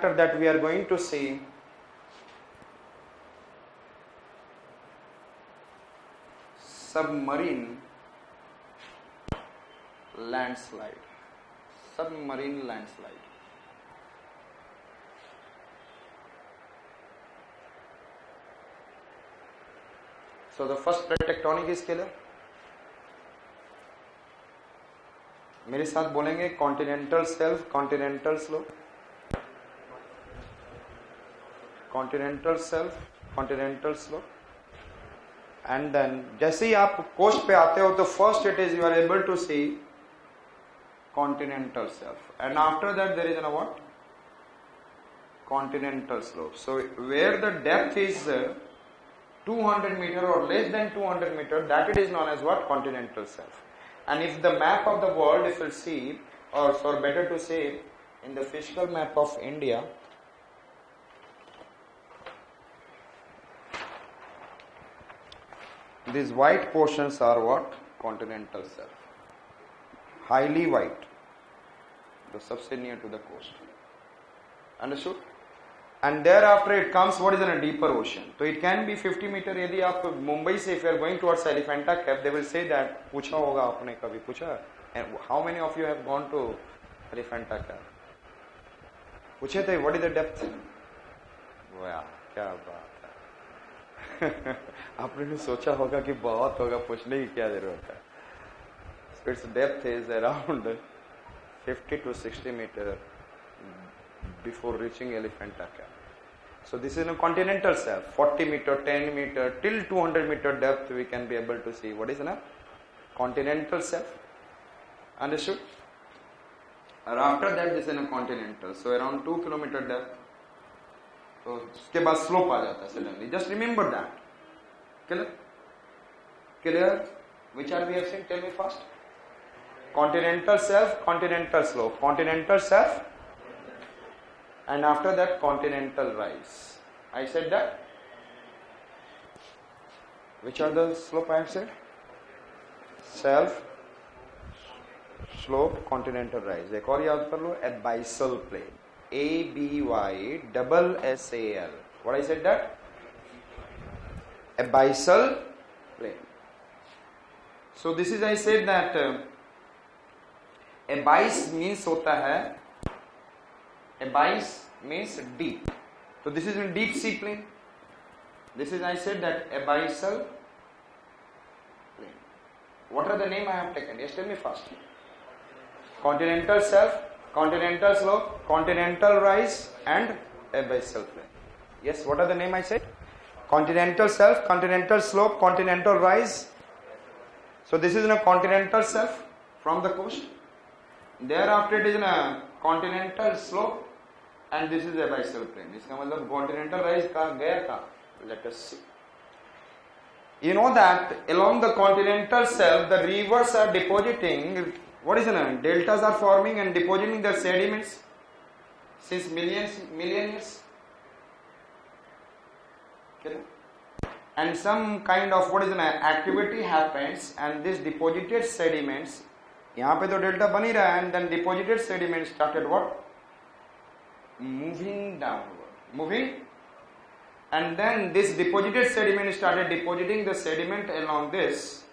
after that we are going to see submarine landslide. Submarine landslide. So the first plate tectonic is clear. मेरे साथ बोलेंगे continental shelf, continental slope, continental shelf, continental slope. And then जैसे ही आप coast पे आते हो तो first it is you are able to see continental self, and after that there is a what? Continental slope. So where the depth is 200 meter or less than 200 meter, that it is known as what? Continental self. And if the map of the world, if you see, or better to say, in the physical map of India, these white portions are what? Continental self. Highly white, the सबसे near to the coast. Understood? And thereafter it comes what is in a deeper ocean. So it can be 50 meter. यदि आप मुंबई से if you are going towards Elephanta Cave, they will say that पूछा होगा आपने कभी पूछा? And how many of you have gone to Elephanta Cave? पूछे थे what is the depth? वाह क्या बात है. आपने सोचा होगा कि बहुत होगा, पूछने की क्या जरूरत है. Its depth is around 50 to 60 meter before reaching Elephanta Cave. So this is a continental shelf. 40 meter, 10 meter till 200 meter depth we can be able to see what is a continental shelf. Understood? And after that this is a continental. So around 2 kilometer depth. So उसके बाद slope आ जाता है suddenly. Just remember that. Clear? Clear? Which are we have seen? Tell me first. Continental self, continental slope, continental self, and after that continental rise. I said that. Which are the slope I have said? Self, slope, continental rise. एक और याद कर लो, abyssal plane. ABYSSAL. What I said that? Abyssal plane. So this is I said that. Abyss means होता है, abyss means deep. So this is in deep sea plane. This is I said that abyssal plane. What are the name I have taken? Yes, tell me first. Continental shelf, continental slope, continental rise, and abyssal plane. Yes, what are the name I said? Continental shelf, continental slope, continental rise. So this is in a continental shelf from the coast. Thereafter it is in a continental slope, and this is abyssal plane. इसका मतलब continental rise कहाँ गया कहाँ? Let us see. You know that along the continental shelf the rivers are depositing. What is it? Deltas are forming and depositing their sediments since million years. Okay. And some kind of what is an activity happens, and this deposited sediments. यहाँ पे तो delta बन ही रहा है, and then deposited sediment started what? Moving downward. Moving, and then this deposited sediment started depositing the sediment along this.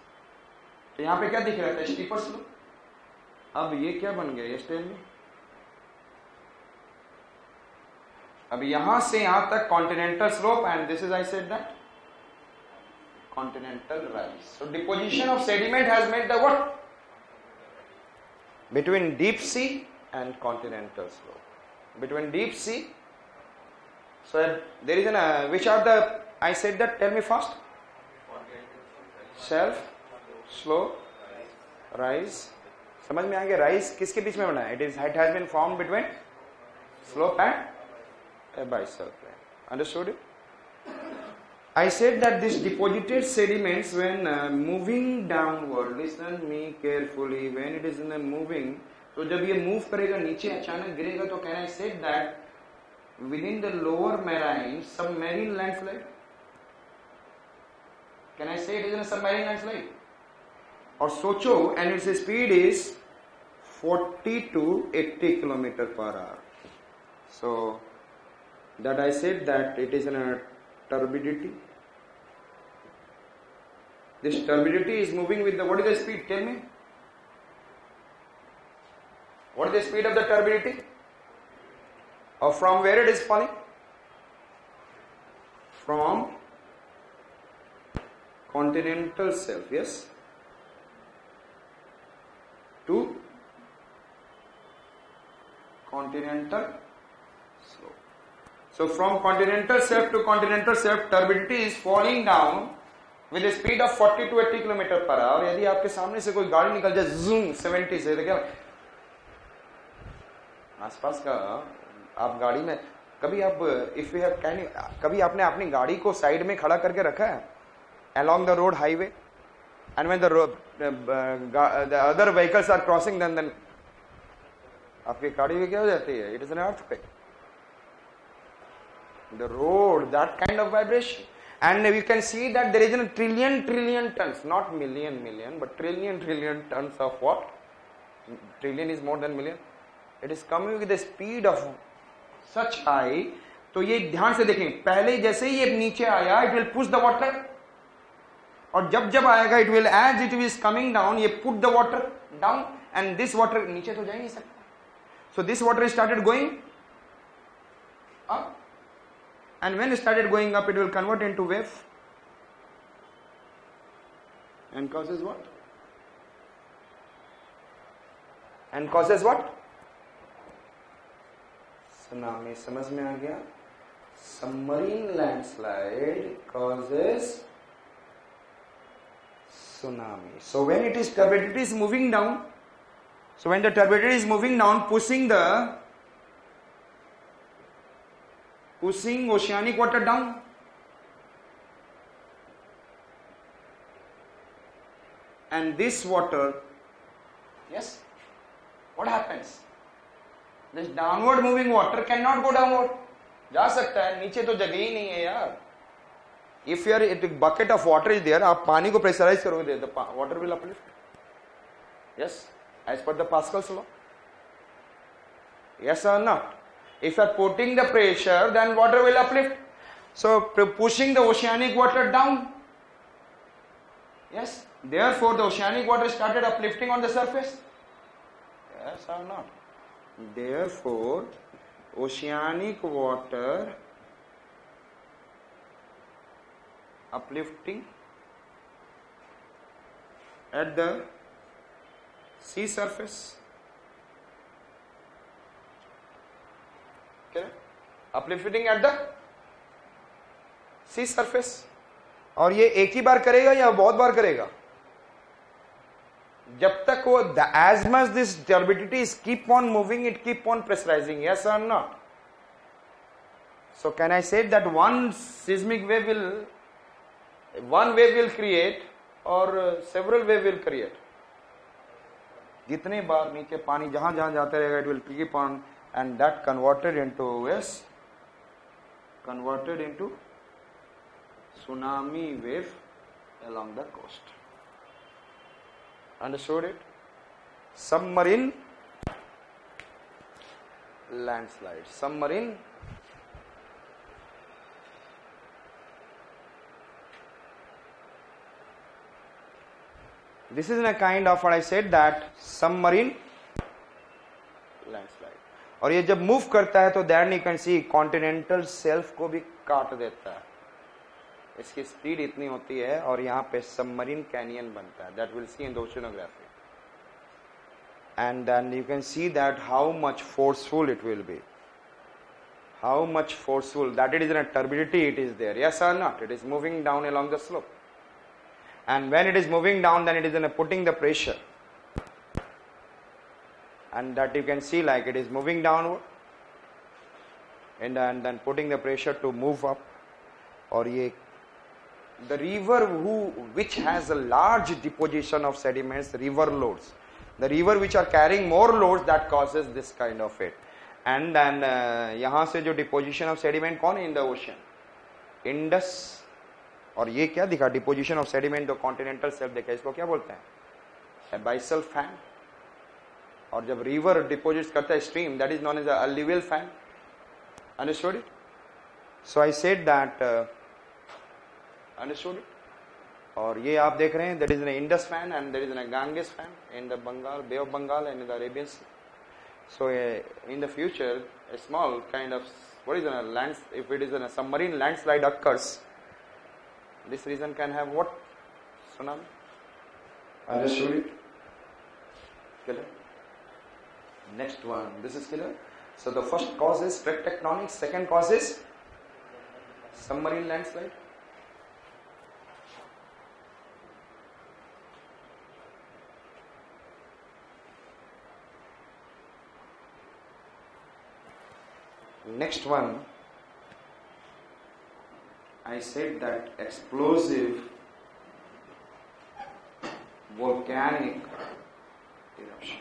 तो यहाँ पे क्या दिख रहा था? Steeper slope. अब ये क्या बन गया? ये स्टेल में. अब यहाँ से यहाँ तक continental slope, and this is I said that continental rise. So deposition of sediment has made the what? Between deep sea and continental slope. Between deep sea. So there is an which are the I said that. Tell me first. Shelf, slope, rise. समझ में आ गया? Rise किसके बीच में बना है? It has been formed between slope and abyssal plane. Understood it? I said that this deposited sediments when moving downward, listen me carefully, when it is in the moving, तो जब ये move करेगा नीचे अचानक गिरेगा तो can I say that within the lower marine submarine landslide? Can I say it is in a submarine landslide? और सोचो, and its speed is 40 to 80 km per hour. So that I said that it is in a turbidity. This turbidity is moving with the, what is the speed? Tell me. What is the speed of the turbidity? Or from where it is falling? From continental shelf, yes, to continental slope. So from continental shelf to continental shelf, turbidity is falling down with a speed of 40 to 80 kilometre per hour. यदि आपके सामने से कोई गाड़ी निकल जाए zoom 70 से, तो क्या आसपास का आप गाड़ी में कभी आप इफ यू हैव कभी आपने अपनी गाड़ी को साइड में खड़ा करके रखा है along the road highway, and when the other vehicles are crossing, then आपकी गाड़ी में क्या हो जाती है? It is an earthquake. The road, that kind of vibration, and you can see that there is a trillion tons, not million, but trillion tons of what? Trillion is more than million. It is coming with the speed of such high. तो ये ध्यान से देखें, पहले जैसे ही ये नीचे आया, it will push the water, और जब आएगा it will, as it is coming down, ये put the water down, and this water नीचे तो जा ही नहीं सकता. So this water started going up, and when it started going up, it will convert into wave and causes what? And causes what? Tsunami. समझ में आ गया? Submarine landslide causes tsunami. So when it is turbidity is moving down, so when the turbidity is moving down, pushing oceanic water down, and this water, yes, what happens? This downward moving water cannot go downward. जा सकता है, नीचे तो जगह ही नहीं है यार. If your bucket of water is there, आप पानी को प्रेशराइज करोगे, the water will uplift. Yes, as per the Pascal's law. Yes or not? If you are putting the pressure, then water will uplift. So pushing the oceanic water down. Yes, therefore the oceanic water started uplifting on the surface. Yes or not? Therefore, oceanic water uplifting at the sea surface. Okay? Uplifting at the sea surface. और ये एक ही बार करेगा या बहुत बार करेगा? जब तक वो as much this turbidity is keep on moving, it keep on pressurizing. Yes or not? So can I say that one seismic wave will create or several wave will create? जितने बार नीचे पानी जहां जहां जाते रहेगा, it will keep on, and that converted into tsunami wave along the coast. Understood it? Submarine landslide. Submarine this is a kind of what I said that submarine landslide. और ये जब मूव करता है तो then you can see continental shelf को भी काट देता है. इसकी स्पीड इतनी होती है और यहाँ पे सबमरीन कैनियन बनता है. That we'll see in the oceanography. And then you can see that how much forceful it will be. How much forceful that it is in a turbidity it is there. Yes or not? It is moving down along the slope. And when it is moving down, then it is in a putting the pressure. And that you can see like it is moving downward. And then putting the pressure to move up. और ये the river which has a large deposition of sediments, river loads, the river which are carrying more loads, that causes this kind of it. And then यहाँ से जो deposition of sediment कौन है in the ocean? Indus. और ये क्या दिखा? Deposition of sediment तो continental shelf देखा. इसको क्या बोलते हैं? Abyssal fan. और जब river deposits करता है stream, that is known as a alluvial fan. Understood it? So I said that, understood it? और ये आप देख रहे हैं, that is an Indus fan and there is a Ganges fan in the Bengal, Bay of Bengal and in the Arabian Sea. So in the future, a small kind of, what is a land, if it is a submarine landslide occurs, this region can have what? Tsunami? Understood it? Clear? Next one, this is clear. So the first cause is plate tectonics, second cause is submarine landslide. Next one, I said that explosive volcanic eruption.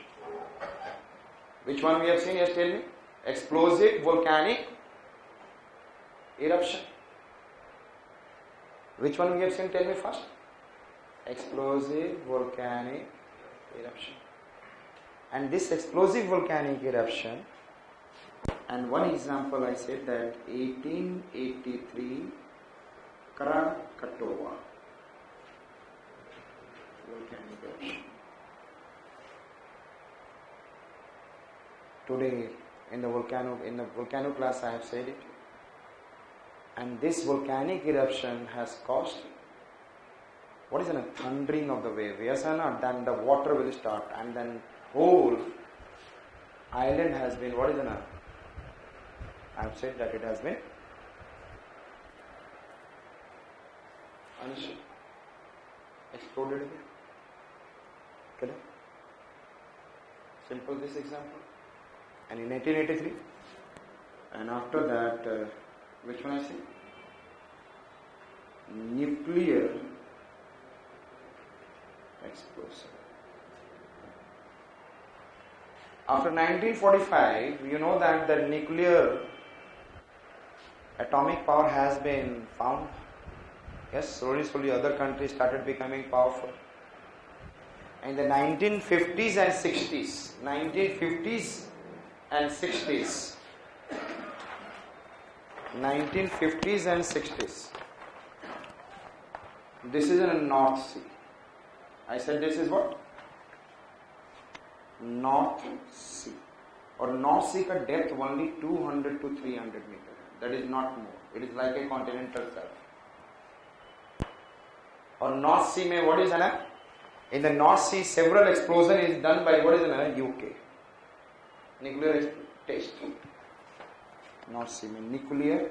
Which one we have seen? Yes, tell me. Explosive volcanic eruption. Which one we have seen? Tell me first. Explosive volcanic eruption. And this explosive volcanic eruption, and one example I said that 1883 Krakatoa volcanic eruption. Today in the volcano class I have said it. And this volcanic eruption has caused, what is a thundering of the wave? Yes or not? Then the water will start and then whole island has been, what is an I have said that it has been exploded again. Okay? Simple this example. And in 1883, and after that, which one I say? Nuclear explosion. After 1945, you know that the nuclear atomic power has been found. Yes, slowly other countries started becoming powerful. In the 1950s and 60s, 1950s and 60s, 1950s and 60s, this is in the North Sea. I said this is what? North Sea. Or North Sea ka depth only 200 to 300 meters. That is not more. It is like a continental shelf. Or North Sea mein what is na? In the North Sea several explosion is done by what is na? UK. Nuclear test. North Sea mein nuclear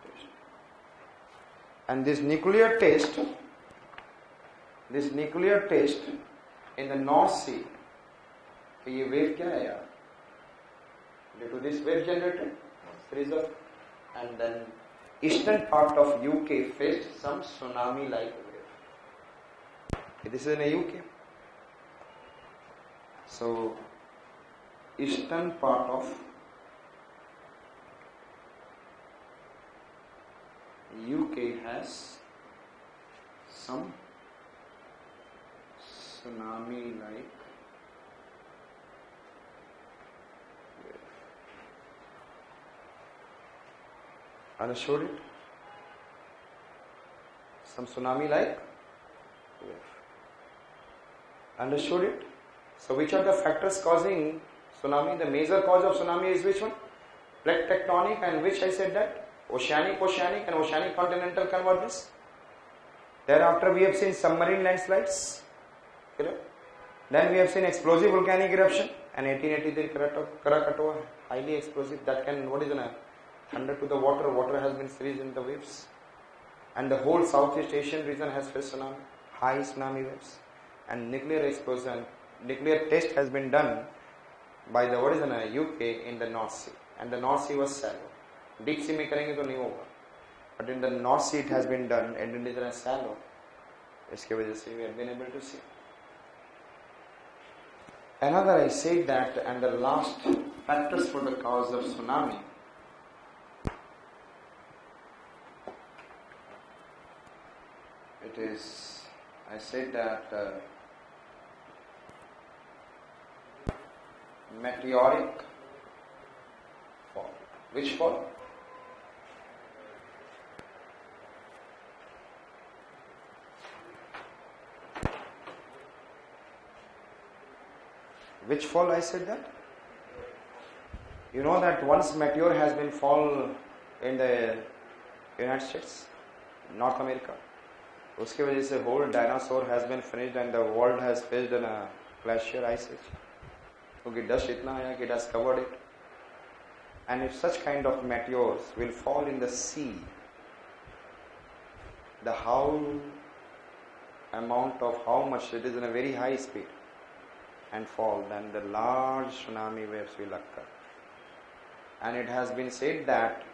test. And this nuclear test in the North Sea, तो ये wave क्या है यार? Due to this wave generated, series of, and then eastern part of UK faced some tsunami-like wave. This is in the UK. So eastern part of UK has some tsunami-like wave. Understood it? Some tsunami-like wave. Understood it? So which are the factors causing tsunami? The major cause of tsunami is which one? Plate tectonic, and which I said that? Oceanic and oceanic continental convergence. Thereafter we have seen submarine landslides. Then we have seen explosive volcanic eruption, and 1883 Krakatoa, highly explosive, that can, what is an thunder to the water has been seized in the waves, and the whole Southeast Asian region has faced tsunami, high tsunami waves, and nuclear explosion, nuclear test has been done by the, what is an UK in the North Sea, and the North Sea was shallow. Deep sea में करेंगे तो नहीं होगा, but in the North Sea it has been done, and it is shallow. इसके वजह से we have been able to see. Another I said that, and the last factors for the cause of tsunami. It is, I said that meteoric fall. Which fall? Which fall I said that? You know that once meteor has been fall in the United States, North America, उसके वजह से whole dinosaur has been finished and the world has faced in a glacier ice age. क्योंकि dust इतना आया कि it has covered it. And if such kind of meteors will fall in the sea, the amount of how much it is in a very high speed and fall, then the large tsunami waves will occur. And it has been said that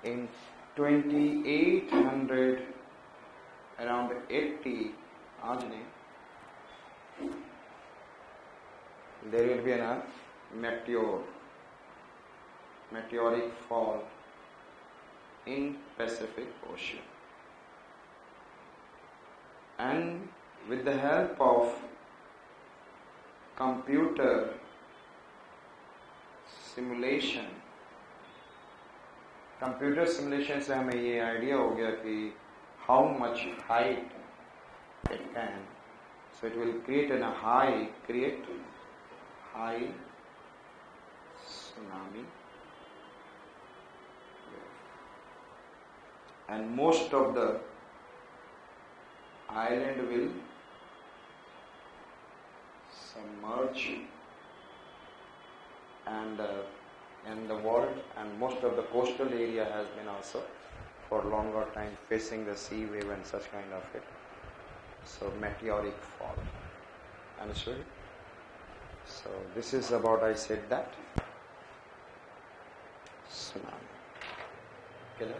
in 2800, around 80, there will be a meteoric fall in Pacific Ocean. And with the help of computer simulation से हमें ये idea हो गया कि how much height it can. So it will create a high tsunami. And most of the island will submerge and the world, and most of the coastal area has been also for longer time facing the sea wave and such kind of it. So meteoric fall. Understood? So this is about, I said that, tsunami. Okay.